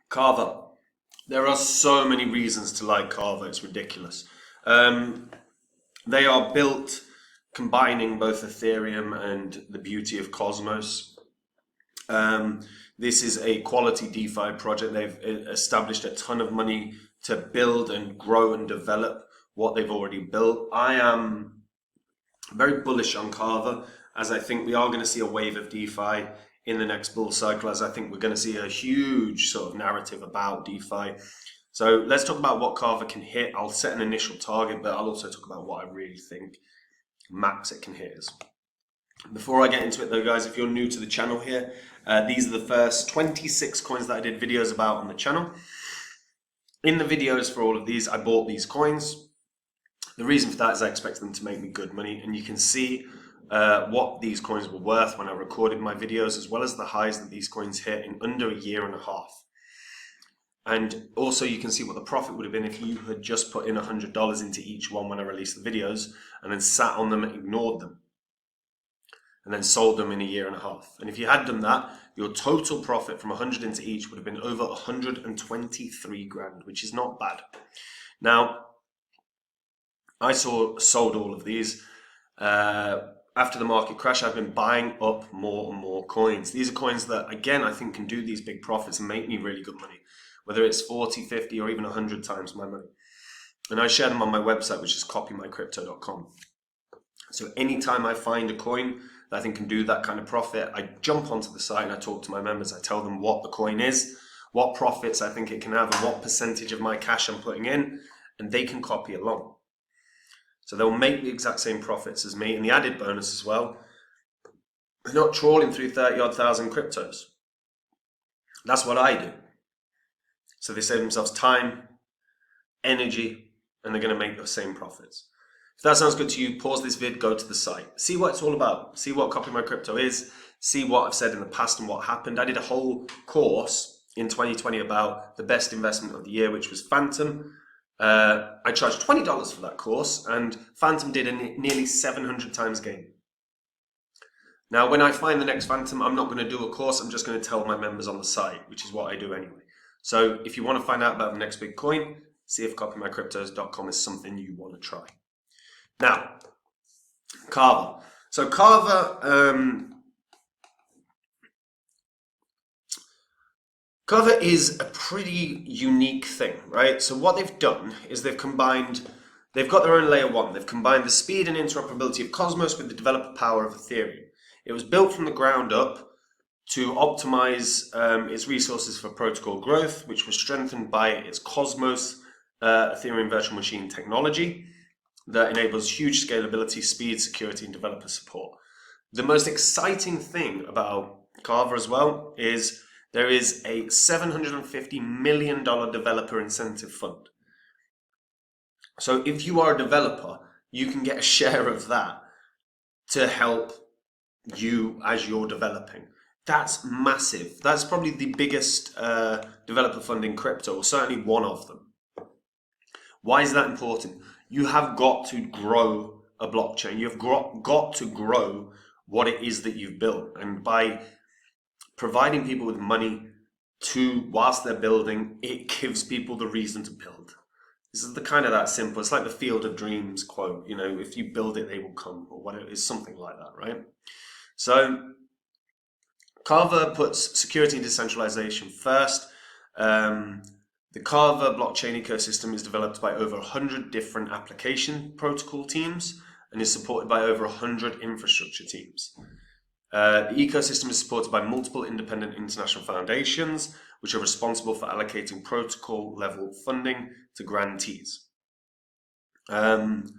Kava. There are so many reasons to like Kava, it's ridiculous. They are built combining both Ethereum and the beauty of Cosmos. This is a quality DeFi project. They've established a ton of money to build and grow and develop what they've already built. I am very bullish on Kava, as I think we are going to see a wave of DeFi in the next bull cycle, as I think we're going to see a huge sort of narrative about DeFi. So let's talk about what Kava can hit. I'll set an initial target, but I'll also talk about what I really think max it can hit is. Before I get into it though, guys, if you're new to the channel here, these are the first 26 coins that I did videos about on the channel. In the videos for all of these, I bought these coins. The reason for that is I expect them to make me good money, and you can see what these coins were worth when I recorded my videos, as well as the highs that these coins hit in under a year and a half. And also you can see what the profit would have been if you had just put in $100 into each one when I released the videos, and then sat on them and ignored them, and then sold them in a year and a half. And if you had done that, your total profit from 100 into each would have been over 123 grand, which is not bad. Now, I sold all of these. After the market crash, I've been buying up more and more coins. These are coins that, again, I think can do these big profits and make me really good money, whether it's 40, 50, or even 100 times my money. And I share them on my website, which is copymycrypto.com. So anytime I find a coin that I think can do that kind of profit, I jump onto the site and I talk to my members. I tell them what the coin is, what profits I think it can have, and what percentage of my cash I'm putting in, and they can copy along. So they'll make the exact same profits as me, and the added bonus as well, they're not trawling through 30-odd thousand cryptos. That's what I do. So they save themselves time, energy, and they're going to make those same profits. If that sounds good to you, pause this vid, go to the site, see what it's all about, see what Copy My Crypto is, see what I've said in the past and what happened. I did a whole course in 2020 about the best investment of the year, which was Phantom. I charged $20 for that course, and Phantom did a nearly 700 times gain. Now, when I find the next Phantom, I'm not going to do a course, I'm just going to tell my members on the site, which is what I do anyway. So if you want to find out about the next big coin, see if copymycryptos.com is something you want to try. Now, Kava. So Kava is a pretty unique thing, right? So what they've done is they've got their own layer one. They've combined the speed and interoperability of Cosmos with the developer power of Ethereum. It was built from the ground up to optimize its resources for protocol growth, which was strengthened by its Cosmos Ethereum virtual machine technology that enables huge scalability, speed, security, and developer support. The most exciting thing about Kava as well is there is a $750 million developer incentive fund. So if you are a developer, you can get a share of that to help you as you're developing. That's massive. That's probably the biggest developer fund in crypto, or certainly one of them. Why is that important? You have got to grow a blockchain. You've got to grow what it is that you've built. And by providing people with money whilst they're building, it gives people the reason to build. This is that simple. It's like the Field of Dreams quote, if you build it, they will come, or whatever. It's something like that, right? So Kava puts security and decentralization first. The Kava blockchain ecosystem is developed by over 100 different application protocol teams and is supported by over 100 infrastructure teams. The ecosystem is supported by multiple independent international foundations, which are responsible for allocating protocol level funding to grantees. And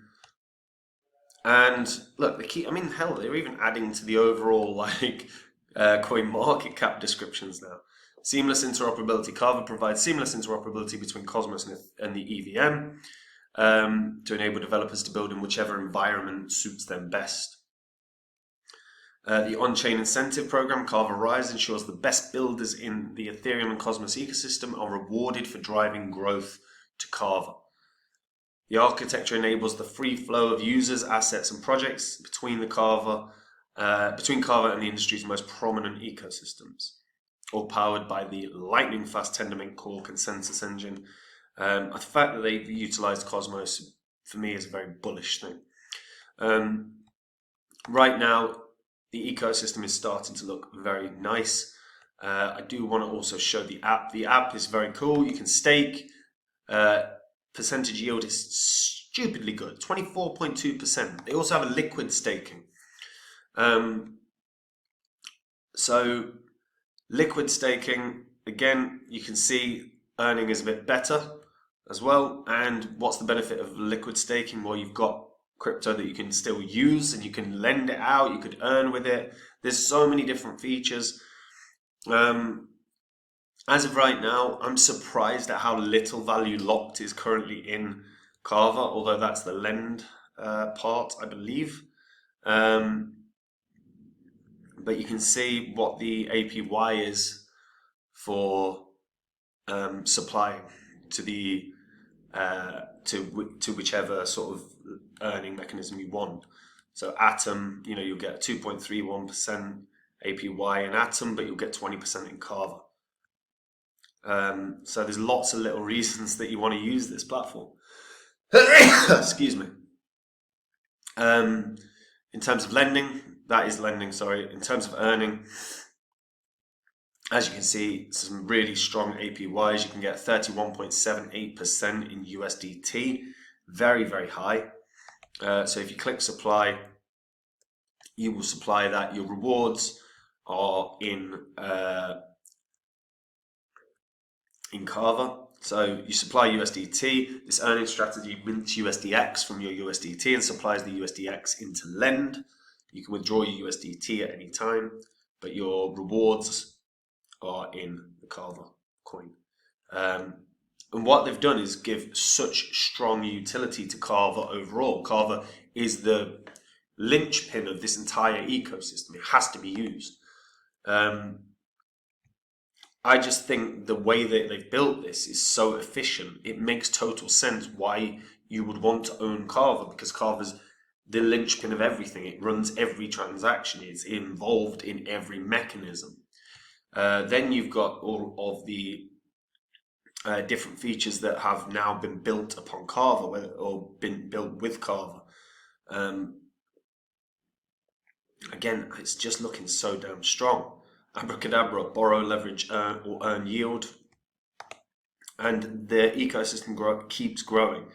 look, they're even adding to the overall coin market cap descriptions now. Seamless interoperability. Kava provides seamless interoperability between Cosmos and the EVM to enable developers to build in whichever environment suits them best. The on-chain incentive program, Kava Rise, ensures the best builders in the Ethereum and Cosmos ecosystem are rewarded for driving growth to Kava. The architecture enables the free flow of users, assets, and projects between Kava and the industry's most prominent ecosystems. all powered by the lightning fast Tendermint core consensus engine. The fact that they've utilized Cosmos for me is a very bullish thing. Right now, the ecosystem is starting to look very nice. I do want to also show the app. The app is very cool. You can stake. Percentage yield is stupidly good, 24.2%. They also have a liquid staking. So liquid staking, again, you can see earning is a bit better as well. And what's the benefit of liquid staking? Well, you've got crypto that you can still use and you can lend it out, you could earn with it. There's so many different features. As of right now, I'm surprised at how little value locked is currently in Kava, although that's the lend part, I believe. But you can see what the APY is for supplying to the to whichever sort of earning mechanism you want. So Atom, you'll get 2.31% APY in Atom, but you'll get 20% in Kava. So there's lots of little reasons that you want to use this platform. Excuse me. In terms of lending, that is lending, sorry. In terms of earning, as you can see, some really strong APYs. You can get 31.78% in USDT. Very, very high. So if you click supply, you will supply that. Your rewards are in Kava. So you supply USDT. This earning strategy mints USDX from your USDT and supplies the USDX into lend. You can withdraw your USDT at any time, but your rewards are in the Kava coin. And what they've done is give such strong utility to Kava overall. Kava is the linchpin of this entire ecosystem. It has to be used. I just think the way that they've built this is so efficient. It makes total sense why you would want to own Kava, because Kava's the linchpin of everything. It runs every transaction. It's involved in every mechanism. Then you've got all of the different features that have now been built upon Kava or been built with Kava. Again, it's just looking so damn strong. Abracadabra, borrow, leverage, earn, or earn yield. And the ecosystem keeps growing.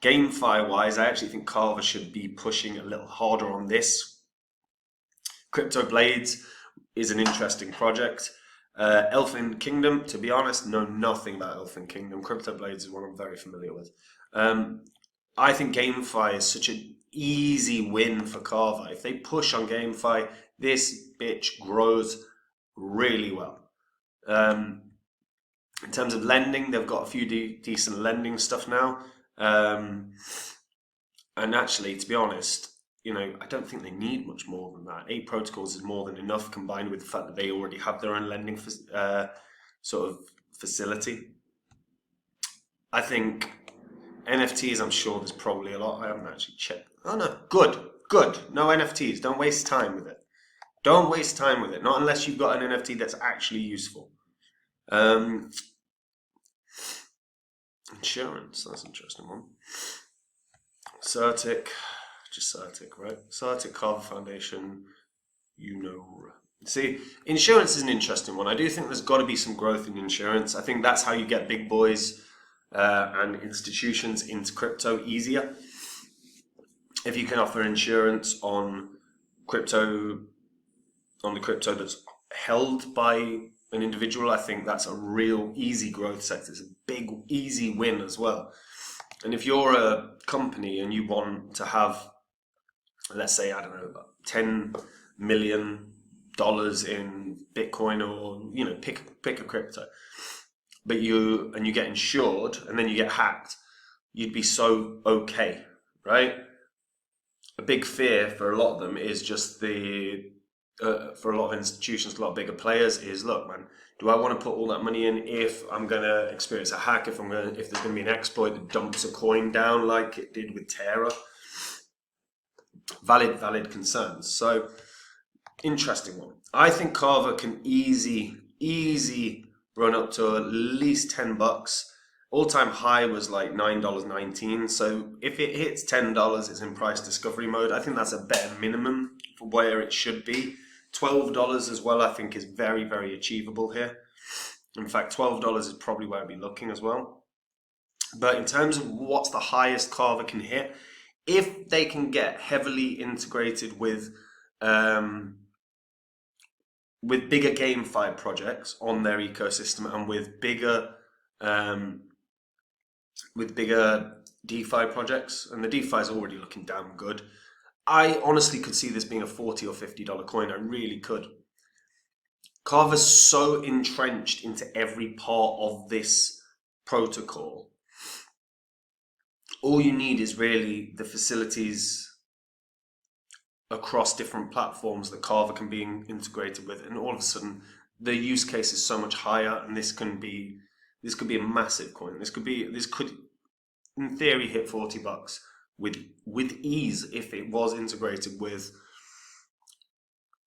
GameFi-wise, I actually think Kava should be pushing a little harder on this. Crypto Blades is an interesting project. Elfin Kingdom, to be honest, know nothing about Elfin Kingdom. Crypto Blades is one I'm very familiar with. I think GameFi is such an easy win for Kava. If they push on GameFi, this bitch grows really well. In terms of lending, they've got a few decent lending stuff now. And actually, to be honest, I don't think they need much more than that. 8 protocols is more than enough, combined with the fact that they already have their own lending sort of facility. I think NFTs, I'm sure there's probably a lot. I haven't actually checked. Oh no, good. No NFTs. Don't waste time with it. Don't waste time with it. Not unless you've got an NFT that's actually useful. Insurance, that's an interesting one. Certic, just Certic, right? Certic, Kava Foundation, See, insurance is an interesting one. I do think there's got to be some growth in insurance. I think that's how you get big boys and institutions into crypto easier. If you can offer insurance on the crypto that's held by an individual, I think that's a real easy growth sector. It's a big, easy win as well. And if you're a company and you want to have, let's say, I don't know, $10 million in Bitcoin or, pick a crypto, but you get insured and then you get hacked, you'd be so okay, right? A big fear for a lot of them is just for a lot of institutions, a lot of bigger players, is look, man, do I want to put all that money in if I'm going to experience a hack, if there's going to be an exploit that dumps a coin down like it did with Terra? Valid concerns. So, interesting one. I think Kava can easy easy run up to at least $10. All-time high was like $9.19. So if it hits $10, it's in price discovery mode. I think that's a better minimum for where it should be. $12 as well, I think, is very, very achievable here. In fact, $12 is probably where I'd be looking as well. But in terms of what's the highest Kava can hit, if they can get heavily integrated with bigger GameFi projects on their ecosystem and with bigger DeFi projects, and the DeFi is already looking damn good. I honestly could see this being a $40 or $50 coin. I really could. Kava's so entrenched into every part of this protocol. All you need is really the facilities across different platforms that Kava can be integrated with, and all of a sudden the use case is so much higher, and this could be a massive coin. This could in theory hit $40 with ease if it was integrated with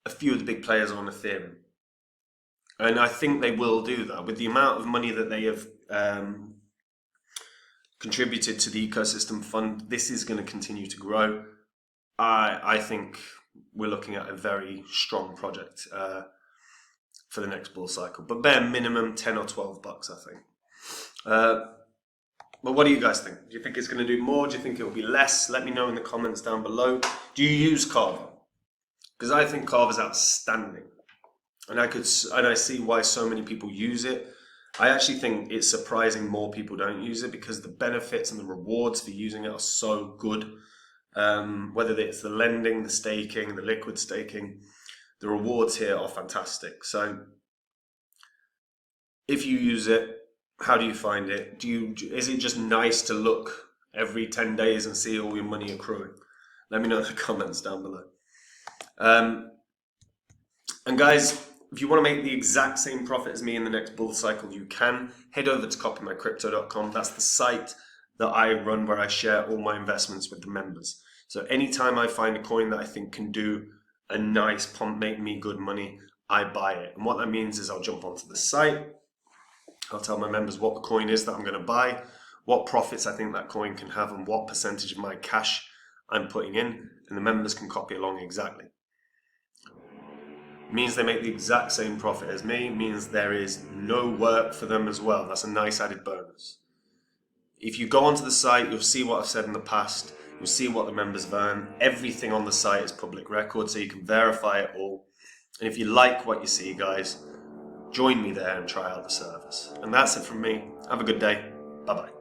a few of the big players on Ethereum. And I think they will do that with the amount of money that they have contributed to the ecosystem fund. This is going to continue to grow. I think we're looking at a very strong project for the next bull cycle, but bare minimum $10 or $12, I think. But what do you guys think? Do you think it's going to do more? Do you think it will be less? Let me know in the comments down below. Do you use Kava? Because I think Kava is outstanding, and I see why so many people use it. I actually think it's surprising more people don't use it, because the benefits and the rewards for using it are so good. Whether it's the lending, the staking, the liquid staking, the rewards here are fantastic. So if you use it, how do you find it? Is it just nice to look every 10 days and see all your money accruing? Let me know in the comments down below. And guys, if you want to make the exact same profit as me in the next bull cycle, you can. Head over to copymycrypto.com. That's the site that I run where I share all my investments with the members. So anytime I find a coin that I think can do a nice pump, make me good money, I buy it. And what that means is I'll jump onto the site. I'll tell my members what the coin is that I'm going to buy, what profits I think that coin can have, and what percentage of my cash I'm putting in, and the members can copy along exactly. Means they make the exact same profit as me, means there is no work for them as well. That's a nice added bonus. If you go onto the site, you'll see what I've said in the past. You'll see what the members have earned. Everything on the site is public record, so you can verify it all. And if you like what you see, guys, join me there and try out the service. And that's it from me. Have a good day. Bye-bye.